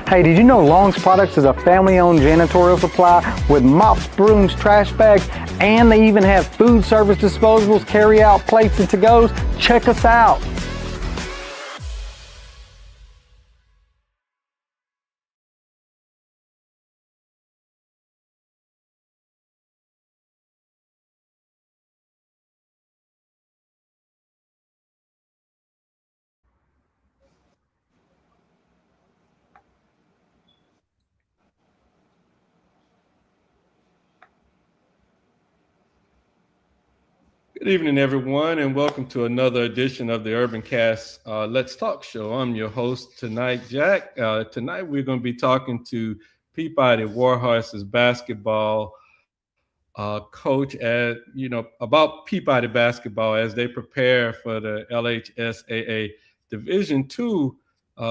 Hey, did you know Long's Products is a family-owned janitorial supply with mops, brooms, trash bags, and they even have food service disposables, carry-out plates, and to-goes? Check us out. Good evening, everyone, and welcome to another edition of the UrbanCast Let's Talk Show. I'm your host tonight, Jack. Tonight, we're going to be talking to Peabody Warhorses basketball coach about Peabody basketball as they prepare for the LHSAA Division II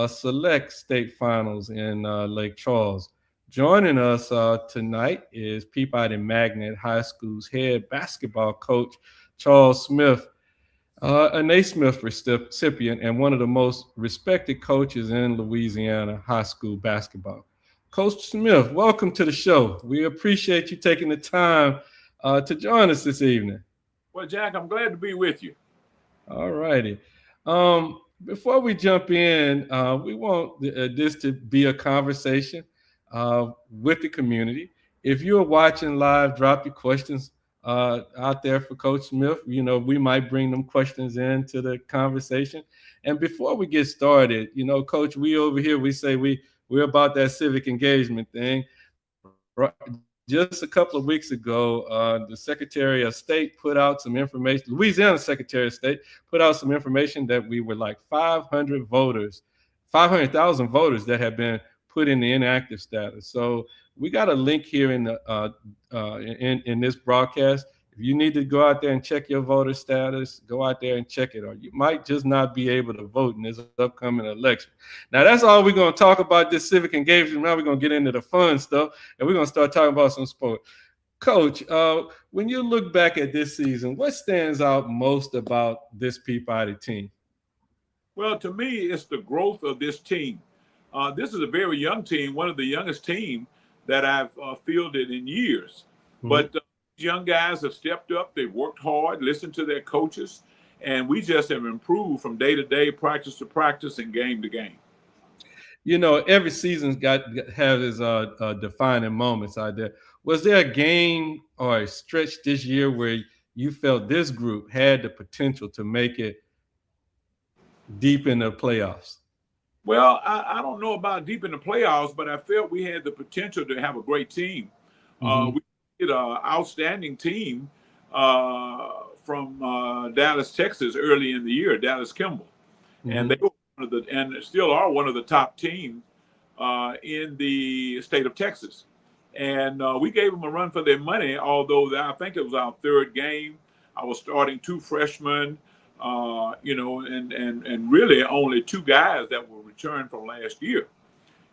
Select State Finals in Lake Charles. Joining us tonight is Peabody Magnet High School's head basketball coach, Charles Smith, a Naismith recipient and one of the most respected coaches in Louisiana high school basketball. Coach Smith, welcome to the show. We appreciate you taking the time to join us this evening. Well, Jack, I'm glad to be with you. All righty. Before we jump in, we want this to be a conversation with the community. If you're watching live, drop your questions out there for Coach Smith. You know, we might bring them questions into the conversation. And before we get started, you know, Coach, we over here, we say we're about that civic engagement thing. Just a couple of weeks ago, the Secretary of State put out some information. Louisiana Secretary of State put out some information that we were like 500,000 voters that have been put in the inactive status. So we got a link here in the in this broadcast. If you need to go out there and check your voter status, go out there and check it, or you might just not be able to vote in this upcoming election. Now, that's all we're going to talk about, this civic engagement. Now we're going to get into the fun stuff, and we're going to start talking about some sport. Coach, when you look back at this season, what stands out most about this Peabody team? Well, to me, it's the growth of this team. This is a very young team, one of the youngest teams that I've fielded in years. Mm-hmm. But young guys have stepped up. They've worked hard, listened to their coaches, and we just have improved from day to day, practice to practice, and game to game. You know, every season's has its defining moments out there. Was there a game or a stretch this year where you felt this group had the potential to make it deep in the playoffs? Well, I don't know about deep in the playoffs, but I felt we had the potential to have a great team. Mm-hmm. We had an outstanding team from Dallas, Texas, early in the year, Dallas Kimball. Mm-hmm. And they were and still are one of the top teams in the state of Texas. And we gave them a run for their money, although I think it was our third game. I was starting two freshmen. And really only two guys that were returned from last year.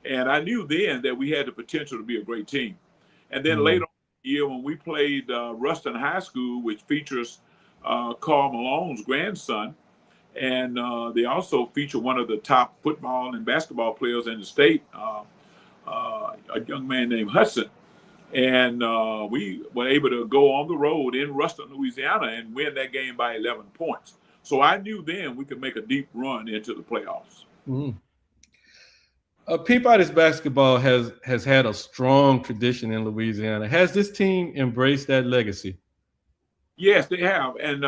And I knew then that we had the potential to be a great team. And then later on in the year, when we played Ruston High School, which features Carl Malone's grandson, and they also feature one of the top football and basketball players in the state, a young man named Hudson. And we were able to go on the road in Ruston, Louisiana, and win that game by 11 points. So I knew then we could make a deep run into the playoffs. Mm-hmm. Peabody's basketball has had a strong tradition in Louisiana. Has this team embraced that legacy? Yes, they have. And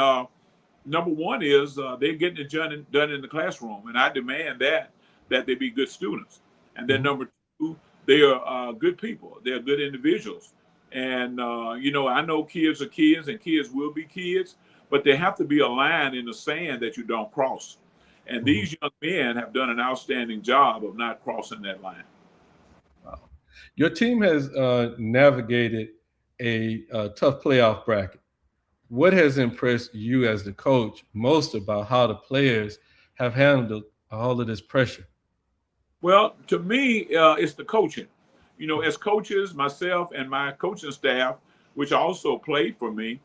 number one is they're getting it done in the classroom. And I demand that they be good students. And then number two, they are good people. They're good individuals. And, I know kids are kids and kids will be kids. But there have to be a line in the sand that you don't cross. And these young men have done an outstanding job of not crossing that line. Wow. Your team has navigated a tough playoff bracket. What has impressed you as the coach most about how the players have handled all of this pressure? Well, to me, it's the coaching. You know, as coaches, myself and my coaching staff, which also played for me,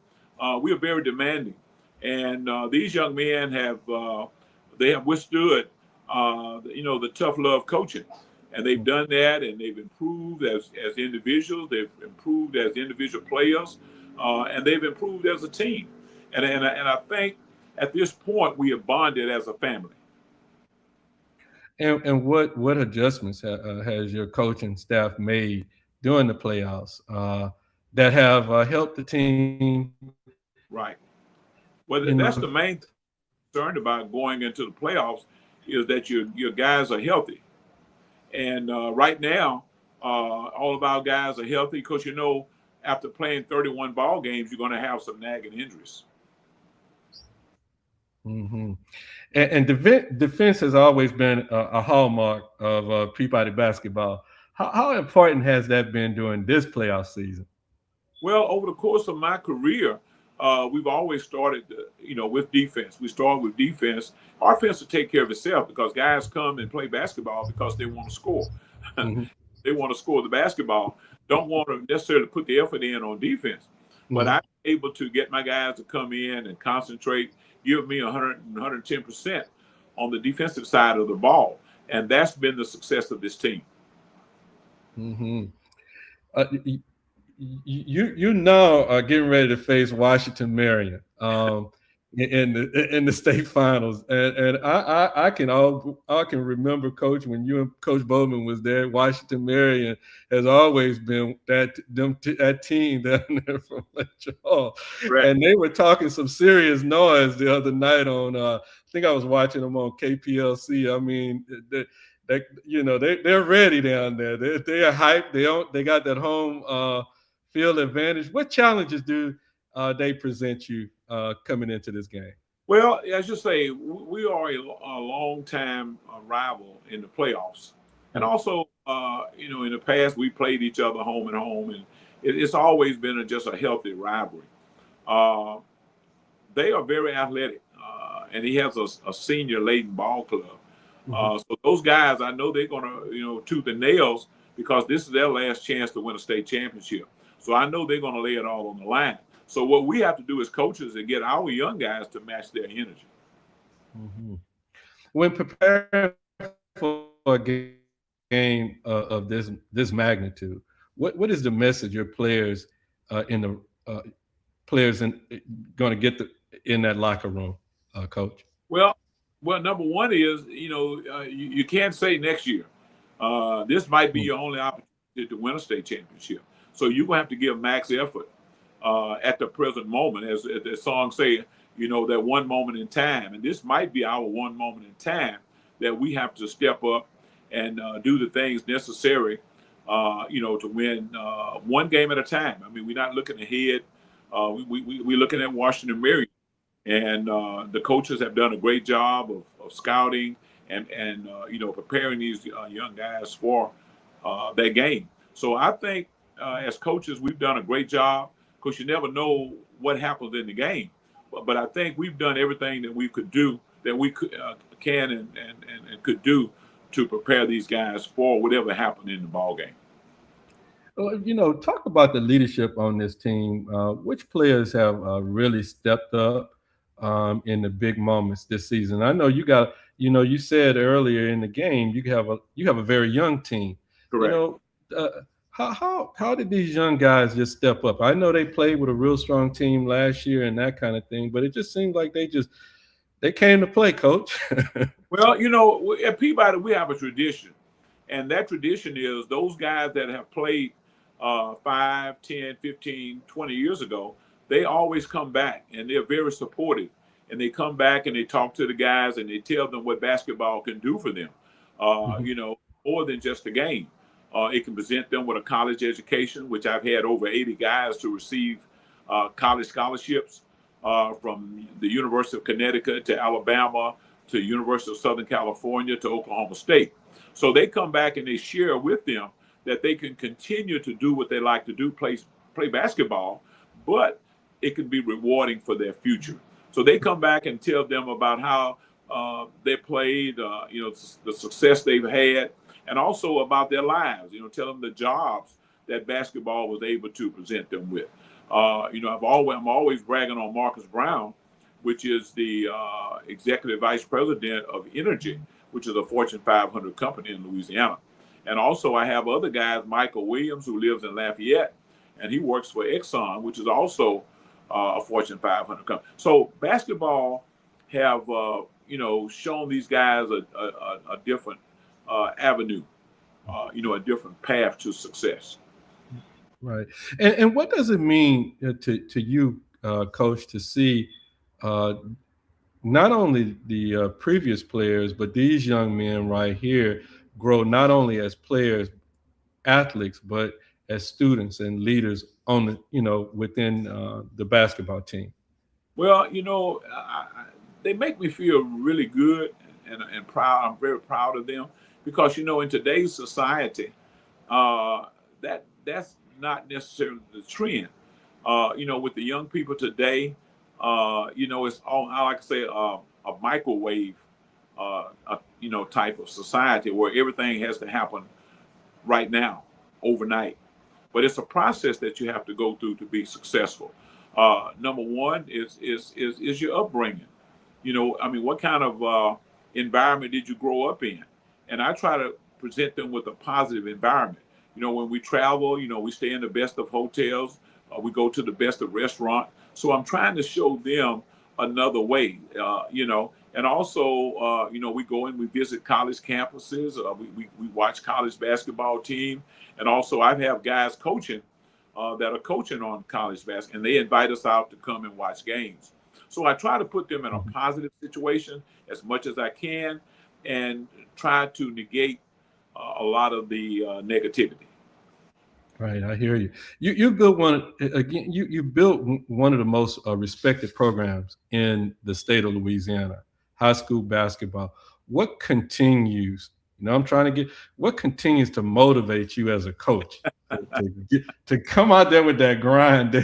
we are very demanding, and these young men have withstood, the tough love coaching. And they've done that, and they've improved as individuals. They've improved as individual players, and they've improved as a team. And I think at this point we have bonded as a family. And what adjustments has your coaching staff made during the playoffs that have helped the team? Right. Well, that's the main concern about going into the playoffs, is that your guys are healthy. And right now, all of our guys are healthy because, after playing 31 ball games, you're going to have some nagging injuries. Mm-hmm. And defense has always been a hallmark of Peabody basketball. How important has that been during this playoff season? Well, over the course of my career, we've always started, with defense. We start with defense. Offense will take care of itself because guys come and play basketball because they want to score. Mm-hmm. They want to score the basketball. Don't want to necessarily put the effort in on defense. Mm-hmm. But I'm able to get my guys to come in and concentrate, give me 100, 110% on the defensive side of the ball. And that's been the success of this team. Mm-hmm. You now are getting ready to face Washington-Marion in the state finals, and I can remember, Coach, when you and Coach Bowman was there. Washington-Marion has always been that team down there from Montreal, right. And they were talking some serious noise the other night on. I think I was watching them on KPLC. I mean, they're ready down there. They are hyped. They got that home field advantage. What challenges do they present you coming into this game? Well, as you say, we are a long-time rival in the playoffs. And also, in the past, we played each other home and home, and it's always been just a healthy rivalry. They are very athletic, and he has a senior-laden ball club. So those guys, I know they're going to, tooth and nails, because this is their last chance to win a state championship. So I know they're going to lay it all on the line. So what we have to do as coaches is get our young guys to match their energy. Mm-hmm. When preparing for a game of this magnitude, what is the message your players going to get in that locker room, Coach? Well, number one is you can't say next year. This might be your only opportunity to win a state championship. So you're going to have to give max effort at the present moment, as the song say, that one moment in time. And this might be our one moment in time that we have to step up and do the things necessary, to win one game at a time. I mean, we're not looking ahead. We're looking at Washington-Marion. And the coaches have done a great job of scouting and preparing these young guys for that game. So I think as coaches, we've done a great job, because you never know what happens in the game. But I think we've done everything that we could do, that we can and could do to prepare these guys for whatever happened in the ball game. Well, talk about the leadership on this team. Which players have really stepped up in the big moments this season? I know you said earlier in the game you have a very young team. Correct. How did these young guys just step up? I know they played with a real strong team last year and that kind of thing, but it just seemed like they came to play, Coach. Well, at Peabody we have a tradition, and that tradition is those guys that have played 5, 10, 15, 20 years ago, they always come back, and they're very supportive. And they come back and they talk to the guys and they tell them what basketball can do for them, more than just a game. It can present them with a college education, which I've had over 80 guys to receive college scholarships from the University of Connecticut to Alabama to University of Southern California to Oklahoma State. So they come back and they share with them that they can continue to do what they like to do, play basketball, but it can be rewarding for their future. So they come back and tell them about how they played, the success they've had, and also about their lives. Tell them the jobs that basketball was able to present them with. I'm always bragging on Marcus Brown, which is the executive vice president of Energy, which is a Fortune 500 company in Louisiana. And also I have other guys, Michael Williams, who lives in Lafayette, and he works for Exxon, which is also a Fortune 500 company. So basketball have, shown these guys a different avenue, a different path to success. Right. And what does it mean to you, Coach, to see not only the previous players, but these young men right here grow not only as players, athletes, but as students and leaders on within the basketball team? Well, they make me feel really good and proud. I'm very proud of them because, in today's society, that's not necessarily the trend. With the young people today, it's all, I like to say, a microwave, type of society where everything has to happen right now, overnight. But it's a process that you have to go through to be successful. Number one is your upbringing. What kind of environment did you grow up in? And I try to present them with a positive environment. When we travel, we stay in the best of hotels, we go to the best of restaurant. So I'm trying to show them another way, and also, we go and we visit college campuses. We watch college basketball team. And also I have guys coaching that are coaching on college basketball, and they invite us out to come and watch games. So I try to put them in a positive situation as much as I can and try to negate a lot of the negativity. Right, I hear you. You built one again. You built one of the most respected programs in the state of Louisiana, high school basketball. What continues? I'm trying to get what continues to motivate you as a coach to come out there with that grind.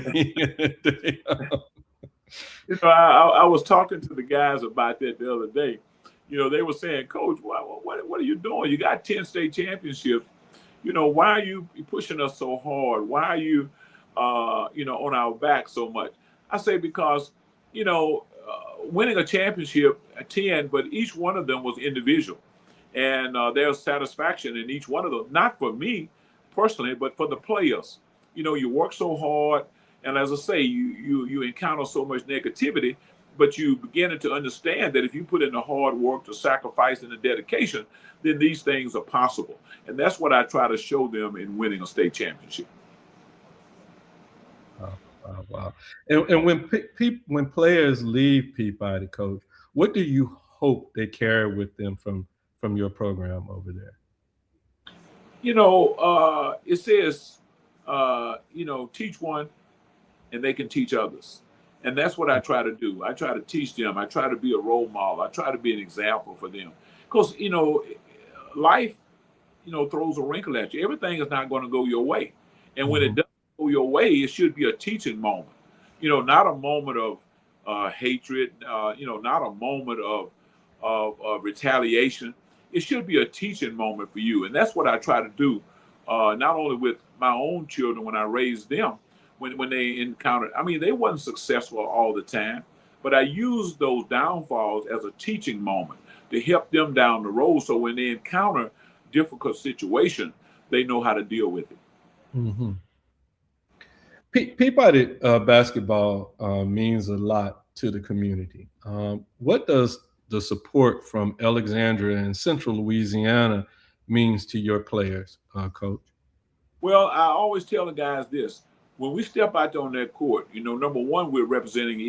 I was talking to the guys about that the other day. They were saying, Coach, what are you doing? You got 10 state championships. Why are you pushing us so hard? Why are you, on our back so much? I say because, winning a championship, 10, but each one of them was individual. And there's satisfaction in each one of them, not for me personally, but for the players. You work so hard. And as I say, you encounter so much negativity, but you begin to understand that if you put in the hard work, the sacrifice, and the dedication, then these things are possible. And that's what I try to show them in winning a state championship. Wow. And when players leave Peabody, Coach, what do you hope they carry with them from your program over there? It says, teach one and they can teach others. And that's what I try to do. I try to teach them. I try to be a role model. I try to be an example for them. Because, life, throws a wrinkle at you. Everything is not going to go your way. And when it doesn't go your way, it should be a teaching moment. Not a moment of hatred, not a moment of retaliation. It should be a teaching moment for you. And that's what I try to do, not only with my own children when I raised them, when they encountered, they wasn't successful all the time, but I used those downfalls as a teaching moment to help them down the road. So when they encounter difficult situation, they know how to deal with it. Mm-hmm. Peabody basketball means a lot to the community. What does the support from Alexandria and Central Louisiana means to your players, Coach? Well, I always tell the guys this. When we step out on that court, number one, we're representing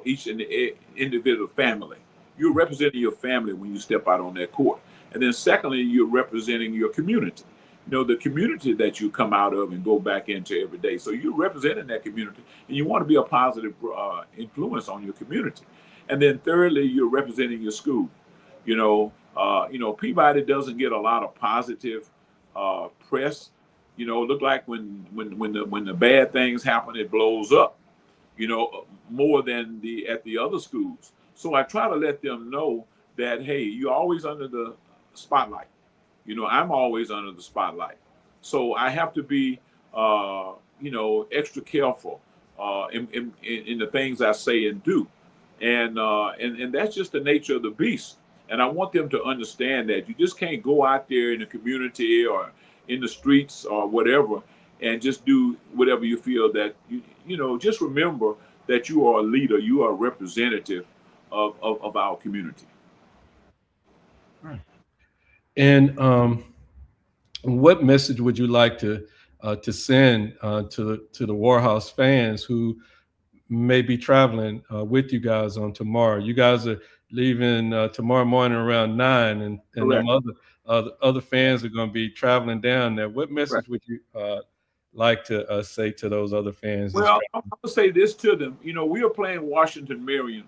each and the individual family. You're representing your family when you step out on that court. And then secondly, you're representing your community. The community that you come out of and go back into every day. So you're representing that community and you want to be a positive influence on your community. And then thirdly, you're representing your school. Peabody doesn't get a lot of positive press. Look like when the bad things happen, it blows up, more than at the other schools. So I try to let them know that, hey, you're always under the spotlight. I'm always under the spotlight. So I have to be, extra careful in the things I say and do. And that's just the nature of the beast. And I want them to understand that you just can't go out there in the community or in the streets or whatever and just do whatever you feel that you know, just remember that you are a leader, you are a representative of our community. And what message would you like to send to the Warhorse fans who may be traveling with you guys on tomorrow? You guys are leaving tomorrow morning around 9, and them other fans are going to be traveling down there. What message would you like to say to those other fans? Well, I'm going to say this to them. You know, we are playing Washington-Marion,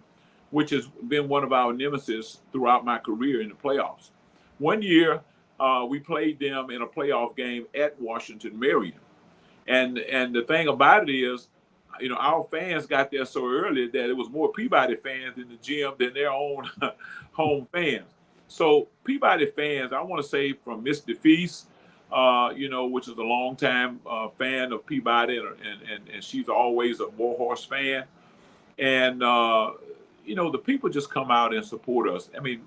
which has been one of our nemesis throughout my career in the playoffs. One year, we played them in a playoff game at Washington-Marion. And the thing about it is, you know, our fans got there so early that it was more Peabody fans in the gym than their own home fans. So Peabody fans, I want to say from Miss DeFeast, you know, which is a longtime fan of Peabody, and she's always a Warhorse fan. And, you know, the people just come out and support us. I mean,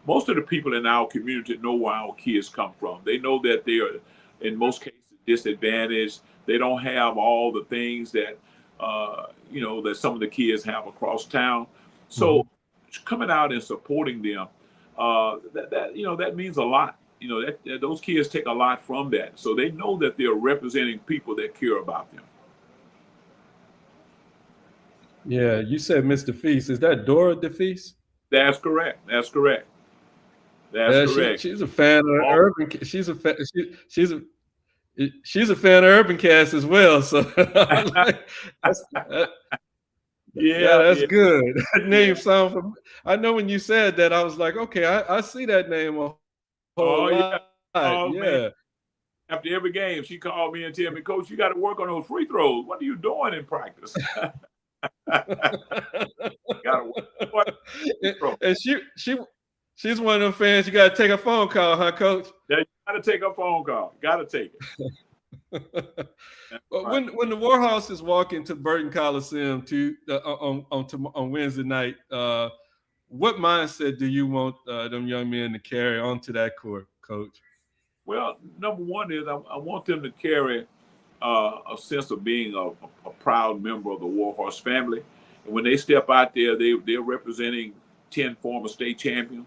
most of the people in our community know where our kids come from. They know that they are, in most cases, disadvantaged. They don't have all the things that, you know, that some of the kids have across town. So coming out and supporting them, that you know, that means a lot. You know, that those kids take a lot from that. So they know that they're representing people that care about them. Yeah, you said Miss DeFeast. Is that Dora DeFeast? That's correct. That's correct. That's correct. She's a fan of Urban. She's a fan of UrbanCast as well. So that's good. That name sounds familiar. I know when you said that, I was like, okay, I see that name a whole lot. Man. After every game, she called me and tell me, Coach, you got to work on those free throws. What are you doing in practice? And she's one of them fans. You got to take a phone call, huh, Coach? Yeah, you got to take a phone call. Got to take it. When the Warhorses walk into Burton Coliseum on Wednesday night, what mindset do you want them young men to carry onto that court, Coach? Well, number one is I want them to carry a sense of being a proud member of the Warhorse family. And when they step out there, they're representing 10 former state champions.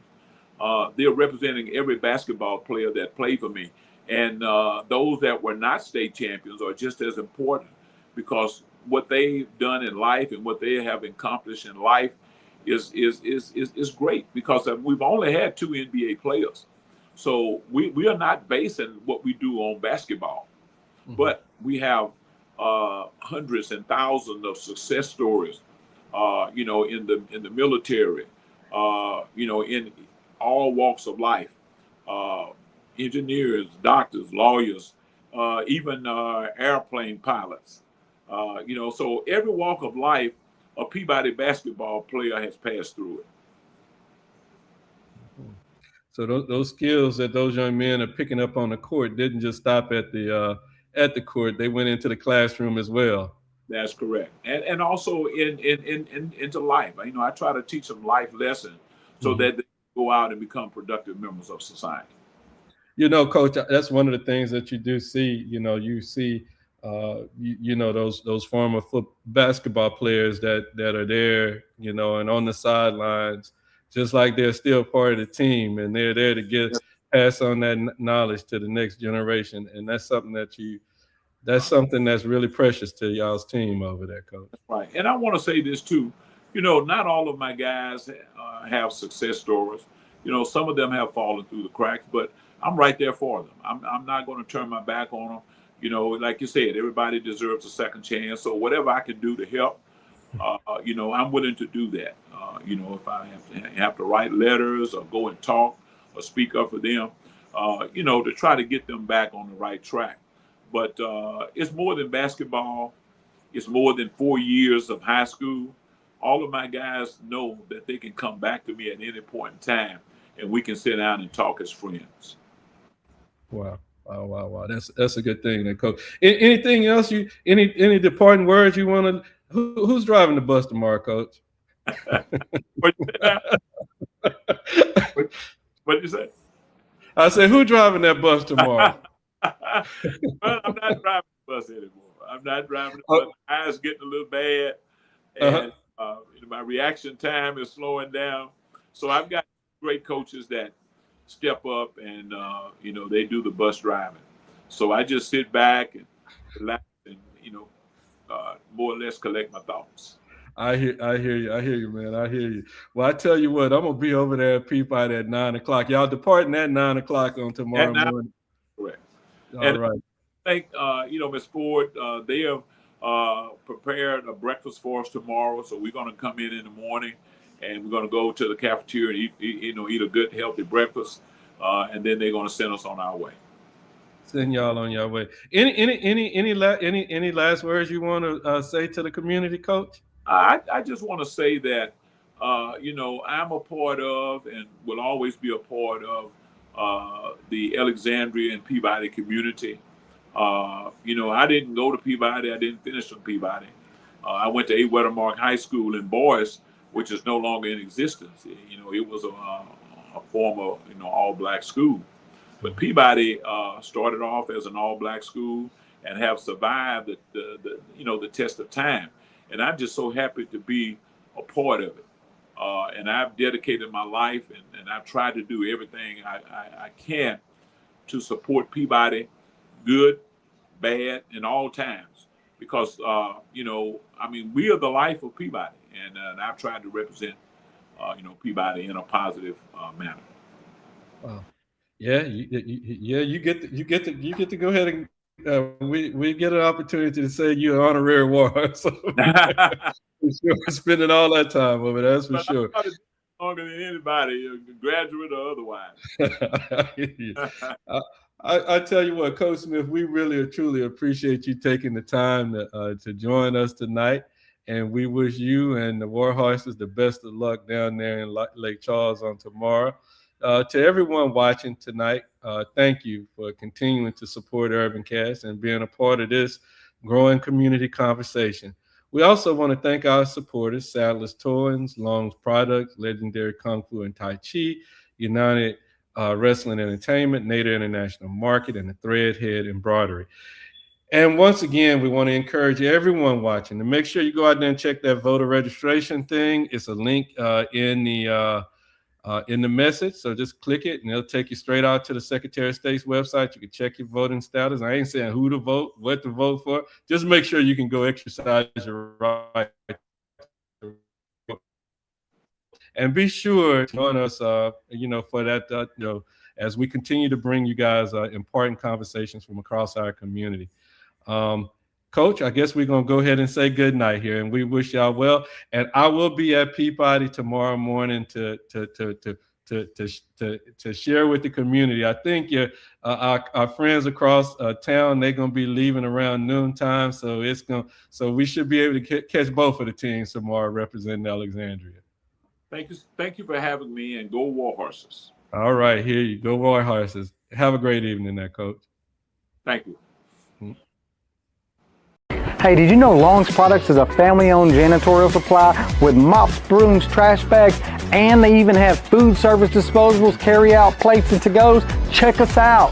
They're representing every basketball player that played for me. And those that were not state champions are just as important, because what they've done in life and what they have accomplished in life is great, because we've only had 2 NBA players. So we are not basing what we do on basketball, but we have hundreds and thousands of success stories, you know, in the military, you know, in all walks of life, engineers, doctors, lawyers, even airplane pilots, you know, so every walk of life, a Peabody basketball player has passed through it. So those skills that those young men are picking up on the court didn't just stop at the court; they went into the classroom as well. That's correct, and also into life. You know, I try to teach them life lessons so that they go out and become productive members of society. You know, Coach, that's one of the things that you do see. You know, you see, you know, those former basketball players that are there, you know, and on the sidelines, just like they're still part of the team, and they're there to pass on that knowledge to the next generation. And that's something that's really precious to y'all's team over there, Coach. Right. And I want to say this too. You know, not all of my guys have success stories. You know, some of them have fallen through the cracks, but I'm right there for them. I'm not going to turn my back on them. You know, like you said, everybody deserves a second chance. So whatever I can do to help, you know, I'm willing to do that. You know, if I have to write letters or go and talk or speak up for them, you know, to try to get them back on the right track. But it's more than basketball. It's more than 4 years of high school. All of my guys know that they can come back to me at any point in time, and we can sit down and talk as friends. Wow. That's a good thing, then, Coach. Anything else? Any departing words you want to? Who's driving the bus tomorrow, Coach? What did you say? I said, who driving that bus tomorrow? Well, I'm not driving the bus anymore. I'm not driving the bus. My eyes getting a little bad, and my reaction time is slowing down. So I've got great coaches that step up and they do the bus driving. So I just sit back and relax and more or less collect my thoughts. I hear you, man. I hear you. Well, I tell you what, I'm gonna be over there at Peabody at 9:00. Y'all departing at 9:00 on tomorrow morning. Correct. All right. I think Ms. Ford, they have prepared a breakfast for us tomorrow. So we're gonna come in the morning, and we're gonna go to the cafeteria and eat a good healthy breakfast, and then they're gonna send us on our way. Send y'all on your way. Any last words you want to say to the community, Coach? I just want to say that, I'm a part of and will always be a part of the Alexandria and Peabody community. I didn't go to Peabody. I didn't finish from Peabody. I went to A. Weathermark High School in Boyce, which is no longer in existence. It was a former, all-black school. But Peabody started off as an all-black school and have survived the test of time. And I'm just so happy to be a part of it. And I've dedicated my life and I've tried to do everything I can to support Peabody, good, bad, in all times. Because, we are the life of Peabody. And I've tried to represent, Peabody in a positive manner. Wow. Yeah, you get to go ahead and we get an opportunity to say you're an honorary warhorse. So we're spending all that time over there, that's for sure. Longer than anybody, graduate or otherwise. I tell you what, Coach Smith, we really truly appreciate you taking the time to join us tonight, and we wish you and the Warhorses the best of luck down there in Lake Charles on tomorrow. To everyone watching tonight, thank you for continuing to support UrbanCast and being a part of this growing community conversation. We also want to thank our supporters, Sadler's Towings, Long's Products, Legendary Kung Fu and Tai Chi, United Wrestling Entertainment, Nader International Market, and the Threadhead Embroidery. And once again, we want to encourage everyone watching to make sure you go out there and check that voter registration thing. It's a link in the message. So just click it and it'll take you straight out to the Secretary of State's website. You can check your voting status. I ain't saying who to vote, what to vote for. Just make sure you can go exercise your right. And be sure to join us, for that, as we continue to bring you guys important conversations from across our community. Coach, I guess we're going to go ahead and say good night here, and we wish y'all well. And I will be at Peabody tomorrow morning to share with the community. I think our friends across town, they're going to be leaving around noontime, so we should be able to catch both of the teams tomorrow representing Alexandria. Thank you for having me, and go Warhorses. All right, here you go, Warhorses. Have a great evening there, Coach. Thank you. Hey, did you know Long's Products is a family-owned janitorial supply with mops, brooms, trash bags, and they even have food service disposables, carry-out plates, and to-goes? Check us out.